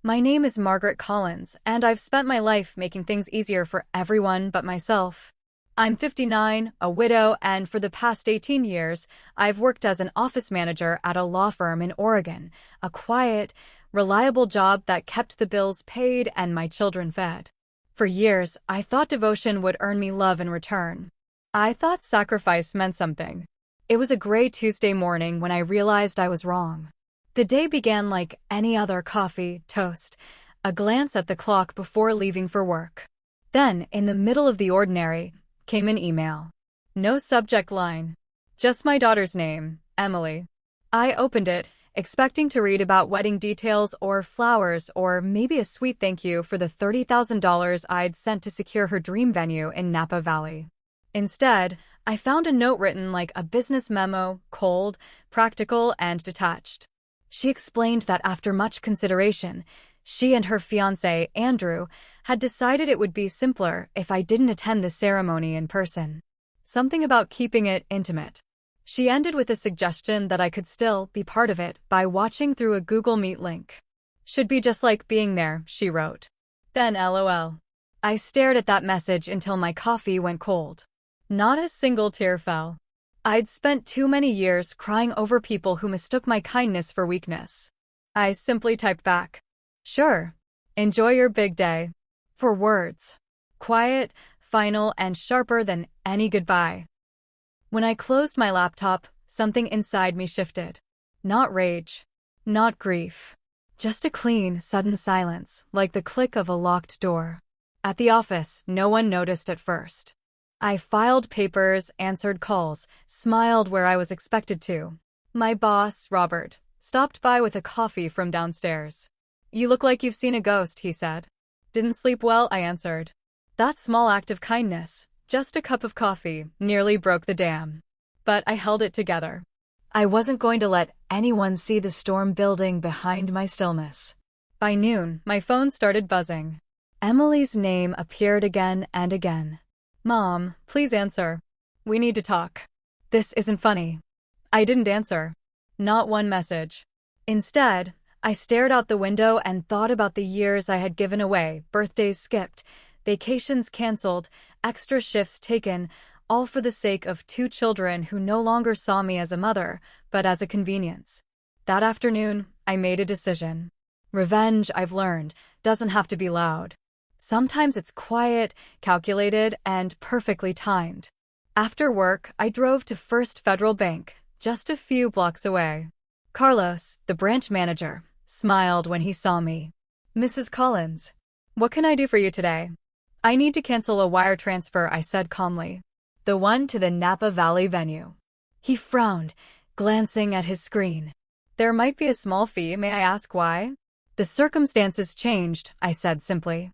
My name is Margaret Collins, and I've spent my life making things easier for everyone but myself. I'm 59, a widow, and for the past 18 years, I've worked as an office manager at a law firm in Oregon, a quiet, reliable job that kept the bills paid and my children fed. For years, I thought devotion would earn me love in return. I thought sacrifice meant something. It was a gray Tuesday morning when I realized I was wrong. The day began like any other coffee, toast, a glance at the clock before leaving for work. Then, in the middle of the ordinary, came an email. No subject line. Just my daughter's name, Emily. I opened it, expecting to read about wedding details or flowers or maybe a sweet thank you for the $30,000 I'd sent to secure her dream venue in Napa Valley. Instead, I found a note written like a business memo, cold, practical, and detached. She explained that after much consideration, she and her fiancé, Andrew, had decided it would be simpler if I didn't attend the ceremony in person. Something about keeping it intimate. She ended with a suggestion that I could still be part of it by watching through a Google Meet link. Should be just like being there, she wrote. Then LOL. I stared at that message until my coffee went cold. Not a single tear fell. I'd spent too many years crying over people who mistook my kindness for weakness. I simply typed back, "Sure. Enjoy your big day." 4 words. Quiet, final, and sharper than any goodbye. When I closed my laptop, something inside me shifted. Not rage. Not grief. Just a clean, sudden silence, like the click of a locked door. At the office, no one noticed at first. I filed papers, answered calls, smiled where I was expected to. My boss, Robert, stopped by with a coffee from downstairs. "You look like you've seen a ghost," he said. "Didn't sleep well," I answered. That small act of kindness, just a cup of coffee, nearly broke the dam. But I held it together. I wasn't going to let anyone see the storm building behind my stillness. By noon, my phone started buzzing. Emily's name appeared again and again. "Mom, please answer. We need to talk." "This isn't funny." I didn't answer. Not one message. Instead, I stared out the window and thought about the years I had given away, birthdays skipped, vacations canceled, extra shifts taken, all for the sake of 2 children who no longer saw me as a mother, but as a convenience. That afternoon, I made a decision. Revenge, I've learned, doesn't have to be loud. Sometimes it's quiet, calculated, and perfectly timed. After work, I drove to First Federal Bank, just a few blocks away. Carlos, the branch manager, smiled when he saw me. "Mrs. Collins, what can I do for you today?" "I need to cancel a wire transfer," I said calmly. "The one to the Napa Valley venue." He frowned, glancing at his screen. "There might be a small fee. May I ask why?" "The circumstances changed," I said simply.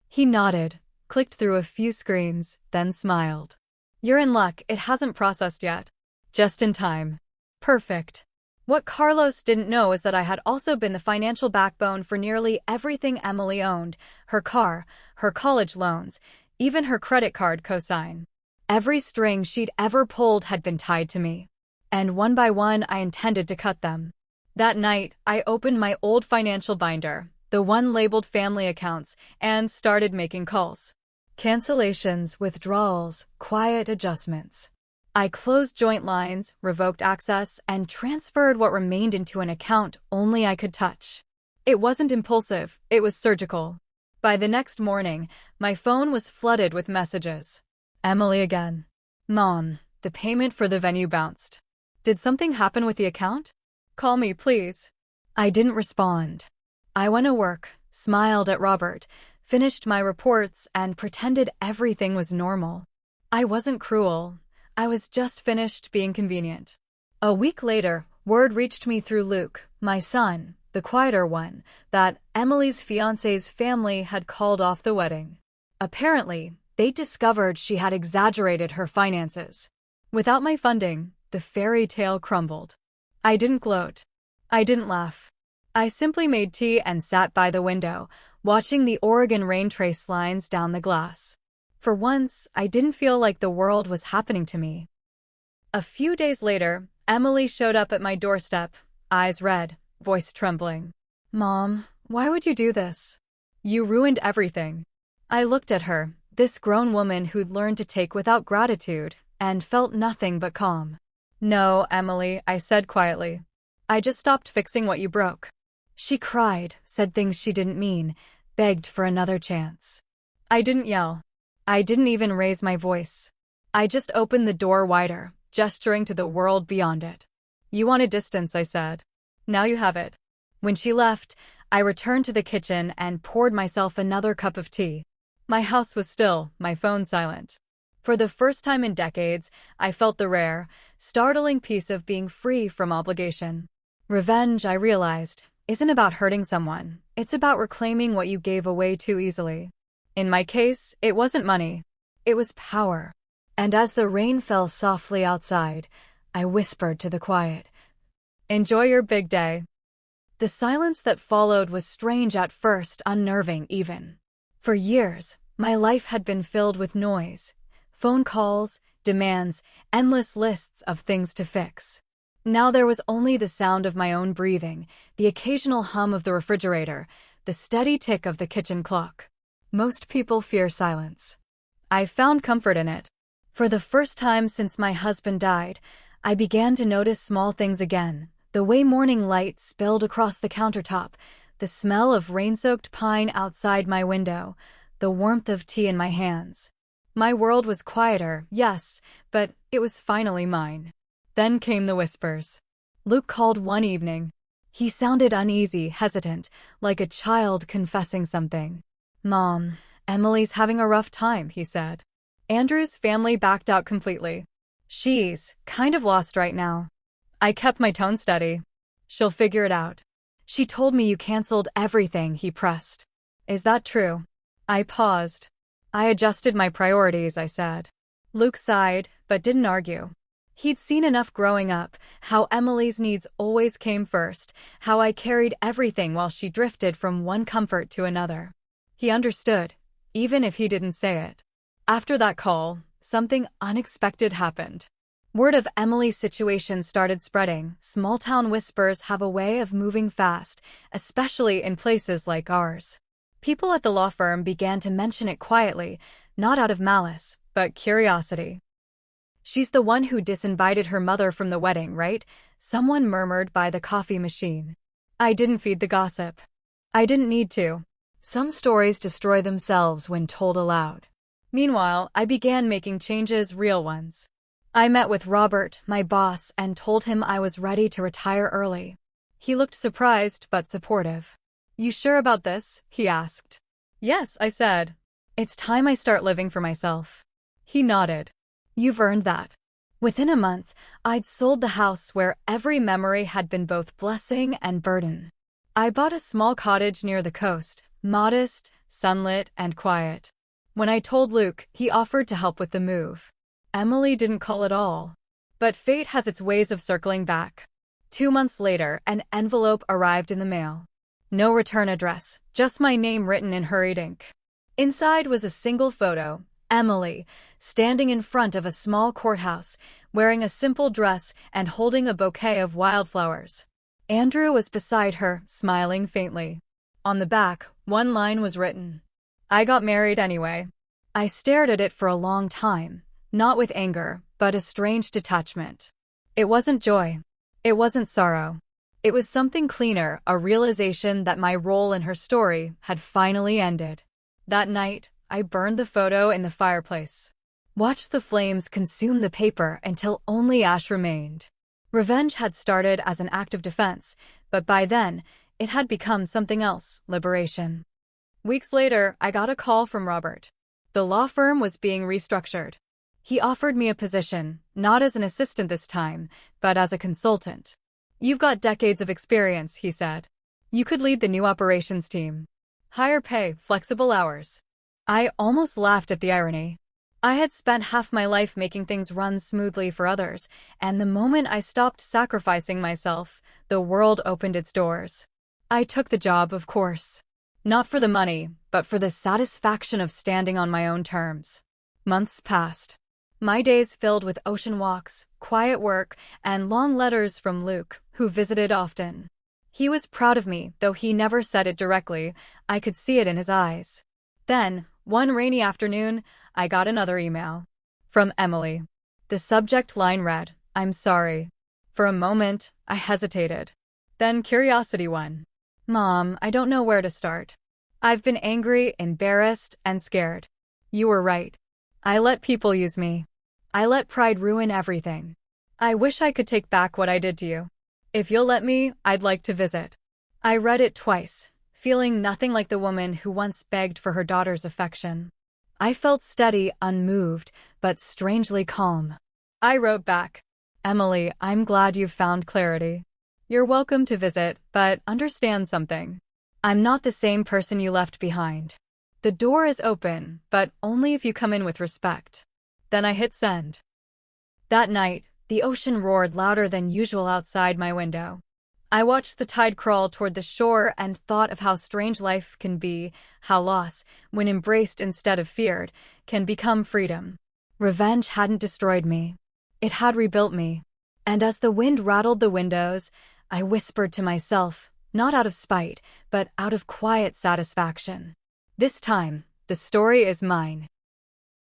He nodded, clicked through a few screens, then smiled. "You're in luck. It hasn't processed yet." "Just in time." "Perfect." What Carlos didn't know is that I had also been the financial backbone for nearly everything Emily owned: her car, her college loans, even her credit card cosign. Every string she'd ever pulled had been tied to me. And one by one, I intended to cut them. That night, I opened my old financial binder, the one labeled family accounts, and started making calls. Cancellations, withdrawals, quiet adjustments. I closed joint lines, revoked access, and transferred what remained into an account only I could touch. It wasn't impulsive, it was surgical. By the next morning, my phone was flooded with messages. Emily again. "Mom, the payment for the venue bounced. Did something happen with the account? Call me, please." I didn't respond. I went to work, smiled at Robert, finished my reports, and pretended everything was normal. I wasn't cruel. I was just finished being convenient. A week later, word reached me through Luke, my son, the quieter one, that Emily's fiancé's family had called off the wedding. Apparently, they discovered she had exaggerated her finances. Without my funding, the fairy tale crumbled. I didn't gloat. I didn't laugh. I simply made tea and sat by the window, watching the Oregon rain trace lines down the glass. For once, I didn't feel like the world was happening to me. A few days later, Emily showed up at my doorstep, eyes red, voice trembling. "Mom, Why would you do this? You ruined everything. I looked at her, this grown woman who'd learned to take without gratitude, and felt nothing but calm. No, Emily, I said quietly. I just stopped fixing what you broke. She cried, said things she didn't mean, begged for another chance. I didn't yell. I didn't even raise my voice. I just opened the door wider, gesturing to the world beyond it. You wanted distance, I said. Now you have it. When she left, I returned to the kitchen and poured myself another cup of tea. My house was still, my phone silent. For the first time in decades, I felt the rare, startling peace of being free from obligation. Revenge, I realized, isn't about hurting someone. It's about reclaiming what you gave away too easily. In my case, it wasn't money. It was power. And as the rain fell softly outside, I whispered to the quiet, "Enjoy your big day." The silence that followed was strange at first, unnerving even. For years, my life had been filled with noise. Phone calls, demands, endless lists of things to fix. Now there was only the sound of my own breathing, the occasional hum of the refrigerator, the steady tick of the kitchen clock. Most people fear silence. I found comfort in it. For the first time since my husband died, I began to notice small things again. The way morning light spilled across the countertop, the smell of rain-soaked pine outside my window, the warmth of tea in my hands. My world was quieter, yes, but it was finally mine. Then came the whispers. Luke called one evening. He sounded uneasy, hesitant, like a child confessing something. "Mom, Emily's having a rough time," he said. Andrew's family backed out completely. "She's kind of lost right now." I kept my tone steady. "She'll figure it out." "She told me you canceled everything," he pressed. "Is that true?" I paused. "I adjusted my priorities," I said. Luke sighed, but didn't argue. He'd seen enough growing up, how Emily's needs always came first, how I carried everything while she drifted from one comfort to another. He understood, even if he didn't say it. After that call, something unexpected happened. Word of Emily's situation started spreading. Small-town whispers have a way of moving fast, especially in places like ours. People at the law firm began to mention it quietly, not out of malice, but curiosity. "She's the one who disinvited her mother from the wedding, right?" someone murmured by the coffee machine. I didn't feed the gossip. I didn't need to. Some stories destroy themselves when told aloud. Meanwhile, I began making changes, real ones. I met with Robert, my boss, and told him I was ready to retire early. He looked surprised but supportive. "You sure about this?" he asked. "Yes," I said. "It's time I start living for myself." He nodded. "You've earned that." Within a month, I'd sold the house where every memory had been both blessing and burden. I bought a small cottage near the coast, modest, sunlit, and quiet. When I told Luke, he offered to help with the move. Emily didn't call at all. But fate has its ways of circling back. 2 months later, an envelope arrived in the mail. No return address, just my name written in hurried ink. Inside was a single photo, Emily, standing in front of a small courthouse, wearing a simple dress and holding a bouquet of wildflowers. Andrew was beside her, smiling faintly. On the back, one line was written, "I got married anyway." I stared at it for a long time. Not with anger, but a strange detachment. It wasn't joy. It wasn't sorrow. It was something cleaner, a realization that my role in her story had finally ended. That night, I burned the photo in the fireplace. Watched the flames consume the paper until only ash remained. Revenge had started as an act of defense, but by then, it had become something else, liberation. Weeks later, I got a call from Robert. The law firm was being restructured. He offered me a position, not as an assistant this time, but as a consultant. "You've got decades of experience," he said. "You could lead the new operations team. Higher pay, flexible hours." I almost laughed at the irony. I had spent half my life making things run smoothly for others, and the moment I stopped sacrificing myself, the world opened its doors. I took the job, of course. Not for the money, but for the satisfaction of standing on my own terms. Months passed. My days filled with ocean walks, quiet work, and long letters from Luke, who visited often. He was proud of me, though he never said it directly. I could see it in his eyes. Then, one rainy afternoon, I got another email. From Emily. The subject line read, "I'm sorry." For a moment, I hesitated. Then curiosity won. "Mom, I don't know where to start. I've been angry, embarrassed, and scared. You were right. I let people use me. I let pride ruin everything. I wish I could take back what I did to you. If you'll let me, I'd like to visit." I read it twice, feeling nothing like the woman who once begged for her daughter's affection. I felt steady, unmoved, but strangely calm. I wrote back, "Emily, I'm glad you've found clarity. You're welcome to visit, but understand something. I'm not the same person you left behind. The door is open, but only if you come in with respect." Then I hit send. That night, the ocean roared louder than usual outside my window. I watched the tide crawl toward the shore and thought of how strange life can be, how loss, when embraced instead of feared, can become freedom. Revenge hadn't destroyed me. It had rebuilt me. And as the wind rattled the windows, I whispered to myself, not out of spite, but out of quiet satisfaction, "This time, the story is mine."